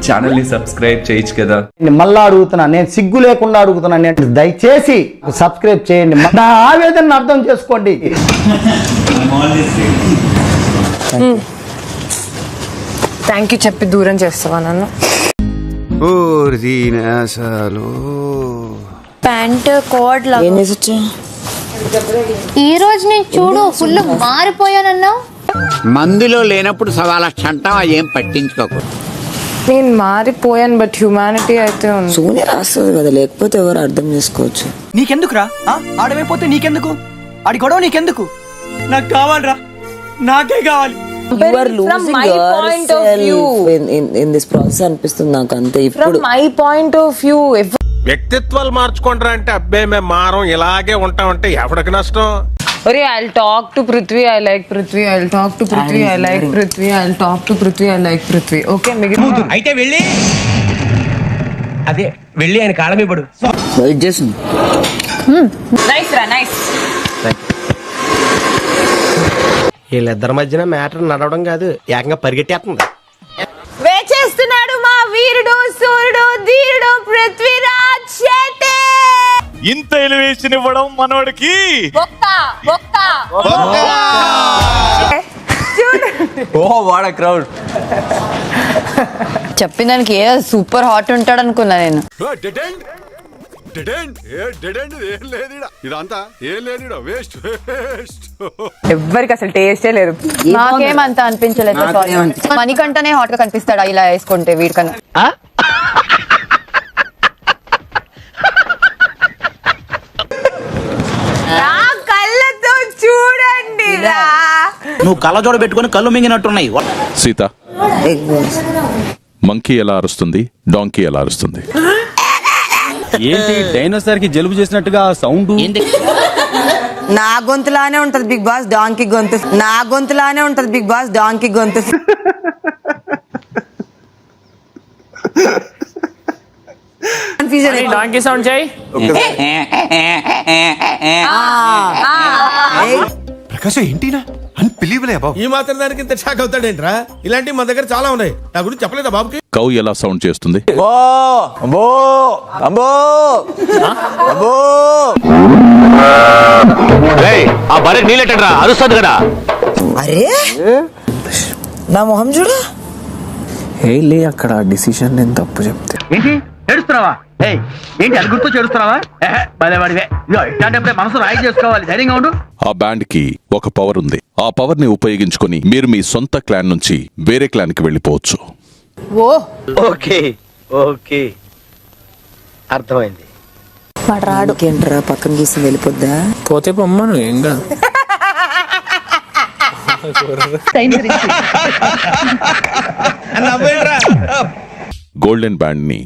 Channel ని subscribe చేయొచ్చు కదా. మళ్ళా అడుగుతున్నా, నేను సిగ్గు లేకుండా అడుగుతున్నా, నేను దయచేసి సబ్స్క్రైబ్ చేయండి, నా ఆవేదన అర్థం చేసుకోండి. థ్యాంక్ యూ చెప్పి దూరం చేస్తావా నన్ను? ప్యాంట్ కోడ్ ఈ రోజు నేను చూడు ఫుల్ మారిపోయానన్నావు. మందులో లేనప్పుడు సవాలక్ష అంటావా, ఏం పట్టించుకోకు. నేను మారిపోయాను, బట్ హ్యూమానిటీ అయితే ఉంది. సోనియా రాస్తుంది కదా, లేకపోతే ఎవరు అర్థం చేసుకోవచ్చు. నీకెందుకురా ఆడమైపోతే నీకెందుకు, ఆడి గొడవ నీకెందుకు, నాకు కావాలరా, నాకే కావాలి. You are losing yourself in this process అనిపిస్తుంది నాకు అంతే. ఇప్పుడు మై పాయింట్ ఆఫ్ వ్యూ వ్యక్తిత్వాలు మార్చుకుంటారా అంటే అబ్బాయి మేము మారం ఇలాగే ఉంటామంటే ఎవరికి నష్టం. ఒరే I'll talk to Prithvi, I like Prithvi, I'll talk to Prithvi, I like Prithvi, I'll talk to Prithvi, I like Prithvi. Okay మిగతా అయితే వెళ్ళి ఆయన కాళ్ళ మీద పడు. వెయిట్ చేసి నైస్ రా నైస్. వీళ్ళిద్దరి మధ్యన మ్యాటర్ నడవడం కాదు, ఏకంగా పరిగెట్టేస్తుంది. వేచేస్తున్నాడు మా వీరుడు సూర్యుడు ధీరుడు పృథ్వీరాజ్ శెట్టి. ఇంత ఎలివేషన్ ఇవ్వడం మనోడికి చెప్పిన దానికి ఏ సూపర్ హాట్ ఉంటాడు అనుకున్నా నేను. ఎవ్వరికి అసలు టేస్టే లేదు. నాకేమంత అనిపించలేదు. మణికంటనే హాట్ గా కనిపిస్తాడా ఇలా వేసుకుంటే వీడికన్నా? కళ్ళతో చూడండి రా. నువ్వు కళ్ళజోడ పెట్టుకుని కళ్ళు మింగినట్టున్నాయి. సీత, మంకీ ఎలా అరుస్తుంది, డాంకీ ఎలా అరుస్తుంది? ఏంటి డైనోసార్ కి జలుబు చేసినట్టుగా సౌండ్? నా గొంతులానే ఉంటది బిగ్ బాస్ డాంకీ గొంతు, నా గొంతులానే ఉంటది బిగ్ బాస్ డాంకీ గొంతు. డాంకీ సౌండ్ చేయి. ప్రకాశం ఏంటినా అన్బిలీవబుల్ బాబు. ఈ మాత్రం దానికి ఇంత షాక్ అవుతాడేంట్రా? ఇలాంటివి మా దగ్గర చాలా ఉన్నాయి, నా గురించి చెప్పలేదా బాబుకి? కౌ ఎలా సౌండ్ చేస్తుంది? ఆ బరే నీళ్ళెట్టరా అరుస్తుంది కదా. అరే నా మొహం చూడు. లే అక్కడ డిసిషన్ నేను తప్పు చెప్తే ఏంటి ఏడుస్తున్నావా? ఏంటి అది గుర్తు చేడుస్తున్నావా? పదేవాడివే, ఇట్లాంటప్పుడే మనసు రాయి చేసుకోవాలి, ధైర్యంగా ఉండు. ఆ బ్యాండ్ కి ఒక పవర్ ఉంది. ఆ పవర్ ని ఉపయోగించుకొని మీరు మీ సొంత క్లాన్ నుంచి వేరే క్లాన్ కి వెళ్ళిపోవచ్చు. ఓకే ఓకే అర్థమైంది. ఏంట్రా పక్కన గీసి వెళ్ళిపోద్దా? పోతే పొమ్మను, ఏం కాదు. గోల్డెన్ బ్యాండ్ ని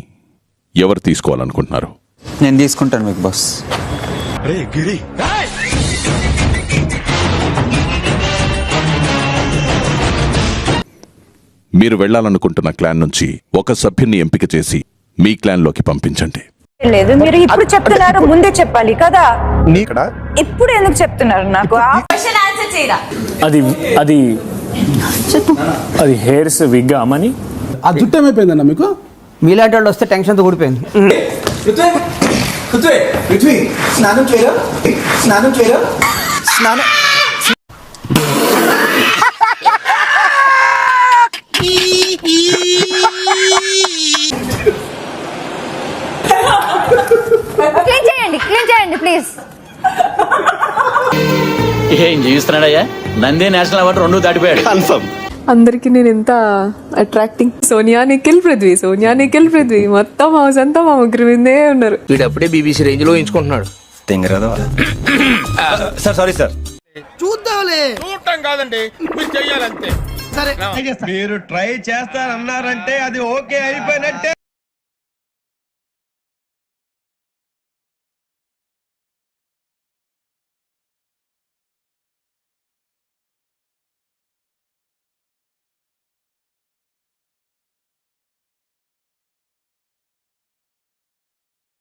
ఎవరు తీసుకోవాలనుకుంటున్నారు? నేను తీసుకుంటాను బిగ్ బాస్. మీరు వెళ్లాలనుకుంటున్న క్లాన్ నుంచి ఒక సభ్యున్ని ఎంపిక చేసి మీ క్లాన్ లోకి పంపించండి. లేదు మీరు ఇప్పుడు చెప్తున్నారు, ముందే చెప్పాలి కదా. ఇప్పుడు ఎందుకు చెప్తున్నారు నాకు? అది అది అది హెయిర్స్ విగ్ అమ్మని. ఆ జుట్టు ఏమైపోయిందన్న మీకు? మీలాంటి వాళ్ళు వస్తే టెన్షన్ తో ఊడిపోయింది. స్నానం చేయరా, స్నానం చేయరా, స్నానం. క్లీన్ చేయండి ప్లీజ్. ఏం జీవిస్తున్నాడయ్యా? నంది నేషనల్ అవార్డు 2 దాటిపోయాడు. కన్ఫర్మ్. అందరికి నేను ఎంత అట్రాక్టింగ్. సోనియా నిఖిల్ పృథ్వీ, సోనియా నిఖిల్ పృథ్వీ, మొత్తం హౌస్ అంతా మా ముగ్గురు మీదే ఉన్నారు. వీడప్పుడే బీబీసీ రేంజ్ లో ఎంచుకుంటున్నాడు. Sir sorry sir. చూద్దాంలే, చూడటం కాదండి, మీరు చెయ్యాలంతే. సరే, మీరు ట్రై చేస్తారన్నారంటే అది ఓకే అయిపోయినట్టే.